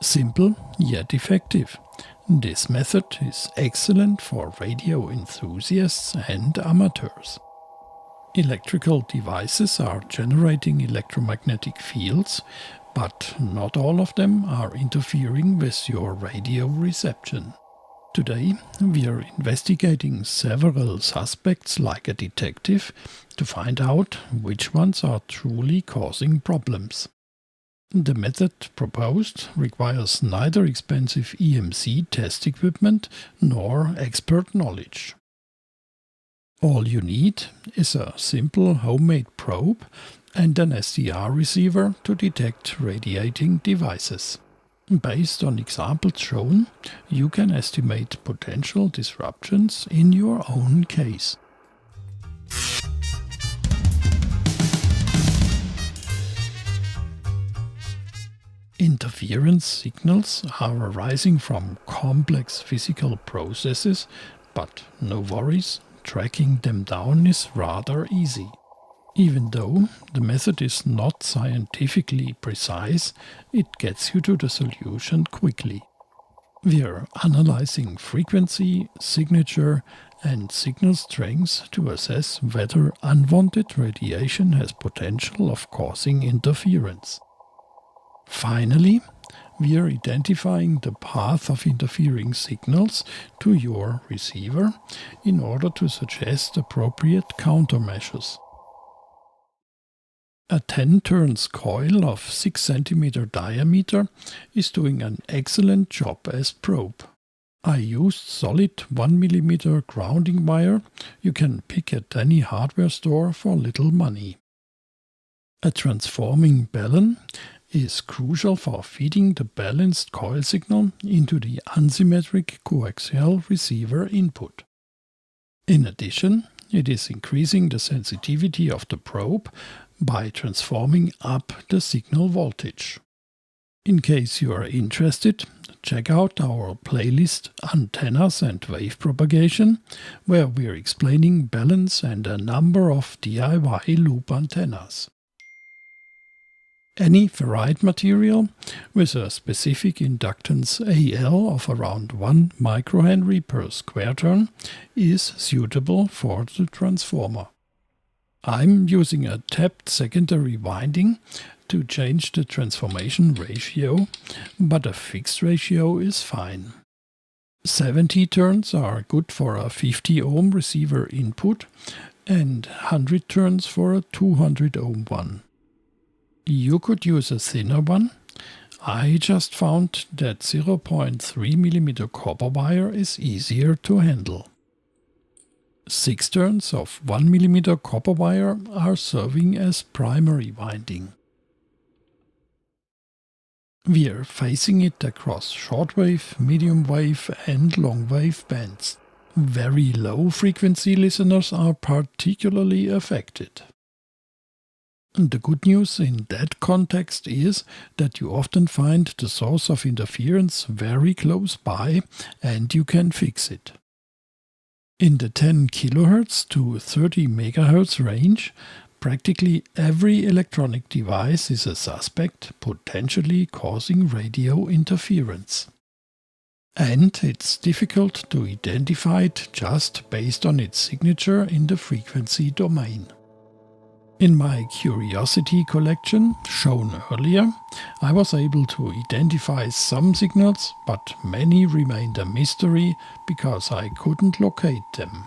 Simple yet effective. This method is excellent for radio enthusiasts and amateurs. Electrical devices are generating electromagnetic fields, but not all of them are interfering with your radio reception. Today we are investigating several suspects like a detective to find out which ones are truly causing problems. The method proposed requires neither expensive EMC test equipment nor expert knowledge. All you need is a simple homemade probe and an SDR receiver to detect radiating devices. Based on examples shown, you can estimate potential disruptions in your own case. Interference signals are arising from complex physical processes, but no worries, tracking them down is rather easy. Even though the method is not scientifically precise, it gets you to the solution quickly. We are analyzing frequency, signature, and signal strength to assess whether unwanted radiation has potential of causing interference. Finally, we are identifying the path of interfering signals to your receiver in order to suggest appropriate countermeasures. A 10 turns coil of 6 cm diameter is doing an excellent job as probe. I used solid 1 mm grounding wire you can pick at any hardware store for little money. A transforming balun is crucial for feeding the balanced coil signal into the unsymmetric coaxial receiver input. In addition, it is increasing the sensitivity of the probe by transforming up the signal voltage. In case you are interested, check out our playlist Antennas and Wave Propagation, where we are explaining balance and a number of DIY loop antennas. Any ferrite material with a specific inductance AL of around 1 microhenry per square turn is suitable for the transformer. I'm using a tapped secondary winding to change the transformation ratio, but a fixed ratio is fine. 70 turns are good for a 50 ohm receiver input and 100 turns for a 200 ohm one. You could use a thinner one. I just found that 0.3 mm copper wire is easier to handle. 6 turns of 1 mm copper wire are serving as primary winding. We are phasing it across shortwave, medium wave and long wave bands. Very low frequency listeners are particularly affected. The good news in that context is that you often find the source of interference very close by and you can fix it. In the 10 kHz to 30 MHz range, practically every electronic device is a suspect potentially causing radio interference. And it's difficult to identify it just based on its signature in the frequency domain. In my curiosity collection, shown earlier, I was able to identify some signals, but many remained a mystery because I couldn't locate them.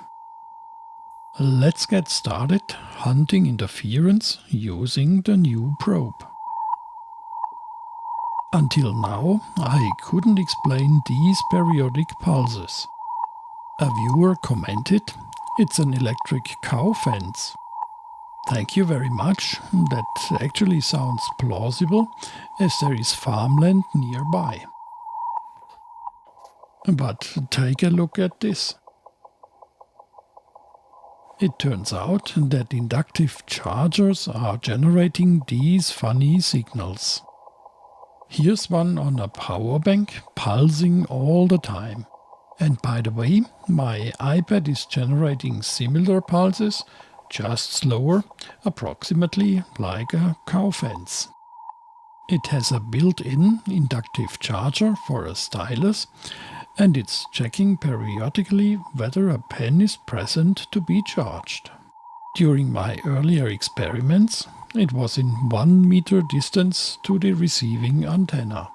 Let's get started hunting interference using the new probe. Until now, I couldn't explain these periodic pulses. A viewer commented, "It's an electric cow fence." Thank you very much. That actually sounds plausible, as there is farmland nearby. But take a look at this. It turns out that inductive chargers are generating these funny signals. Here's one on a power bank, pulsing all the time. And by the way, my iPad is generating similar pulses, just slower, approximately like a cow fence. It has a built-in inductive charger for a stylus, and it's checking periodically whether a pen is present to be charged. During my earlier experiments, it was in 1 meter distance to the receiving antenna.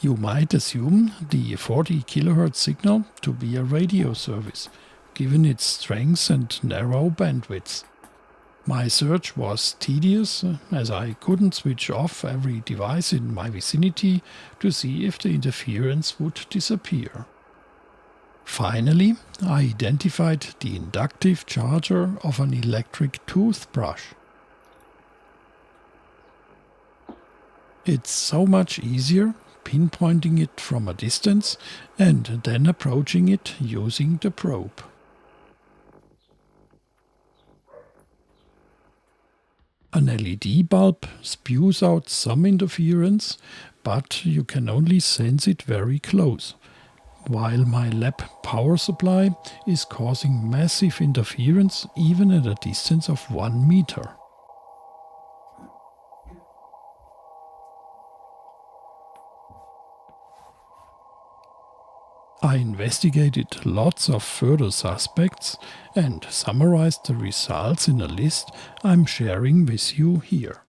You might assume the 40 kHz signal to be a radio service, given its strength and narrow bandwidth. My search was tedious, as I couldn't switch off every device in my vicinity to see if the interference would disappear. Finally, I identified the inductive charger of an electric toothbrush. It's so much easier pinpointing it from a distance and then approaching it using the probe. An LED bulb spews out some interference, but you can only sense it very close, while my lab power supply is causing massive interference even at a distance of 1 meter. I investigated lots of further suspects and summarized the results in a list I'm sharing with you here.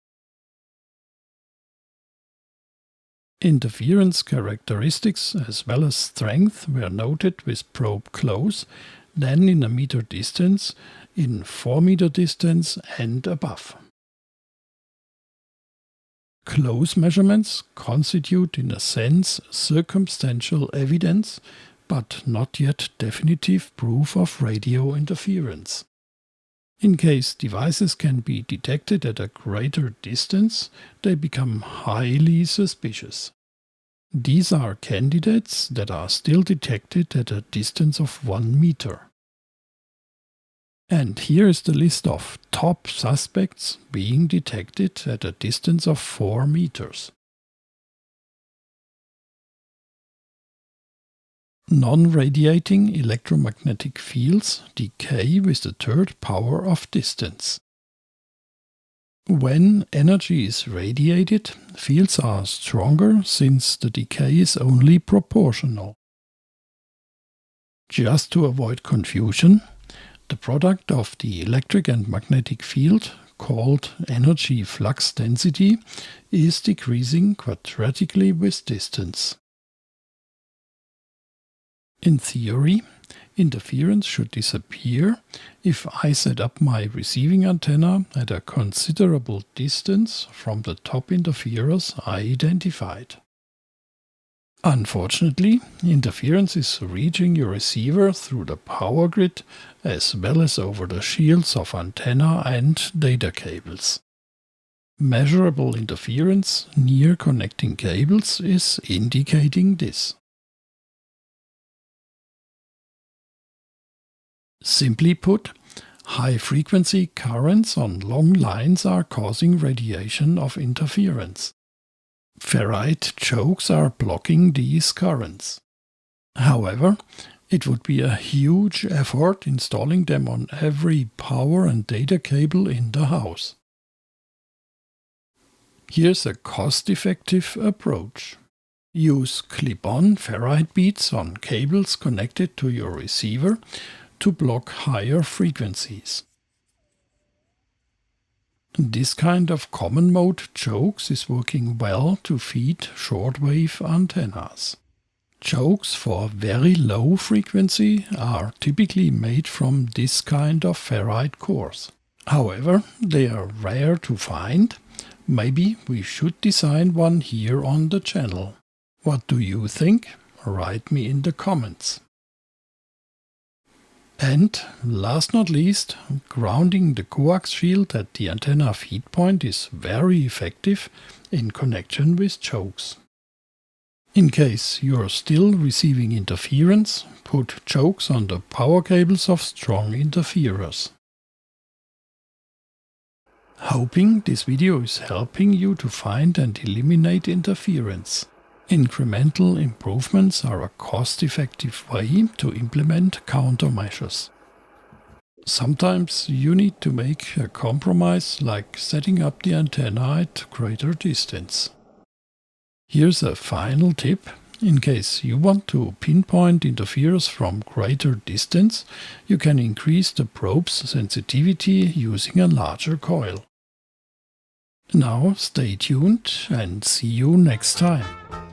Interference characteristics as well as strength were noted with probe close, then in a meter distance, in 4 meter distance and above. Close measurements constitute in a sense circumstantial evidence, but not yet definitive proof of radio interference. In case devices can be detected at a greater distance, they become highly suspicious. These are candidates that are still detected at a distance of 1 meter. And here is the list of top suspects being detected at a distance of 4 meters. Non-radiating electromagnetic fields decay with the third power of distance. When energy is radiated, fields are stronger since the decay is only proportional. Just to avoid confusion, the product of the electric and magnetic field, called energy flux density, is decreasing quadratically with distance. In theory, interference should disappear if I set up my receiving antenna at a considerable distance from the top interferers I identified. Unfortunately, interference is reaching your receiver through the power grid as well as over the shields of antenna and data cables. Measurable interference near connecting cables is indicating this. Simply put, high-frequency currents on long lines are causing radiation of interference. Ferrite chokes are blocking these currents. However, it would be a huge effort installing them on every power and data cable in the house. Here's a cost-effective approach. Use clip-on ferrite beads on cables connected to your receiver to block higher frequencies. This kind of common mode chokes is working well to feed shortwave antennas. Chokes for very low frequency are typically made from this kind of ferrite cores. However, they are rare to find. Maybe we should design one here on the channel. What do you think? Write me in the comments. And, last not least, grounding the coax shield at the antenna feed point is very effective in connection with chokes. In case you're still receiving interference, put chokes on the power cables of strong interferers. Hoping this video is helping you to find and eliminate interference. Incremental improvements are a cost-effective way to implement countermeasures. Sometimes you need to make a compromise, like setting up the antenna at greater distance. Here's a final tip. In case you want to pinpoint interference from greater distance, you can increase the probe's sensitivity using a larger coil. Now stay tuned and see you next time.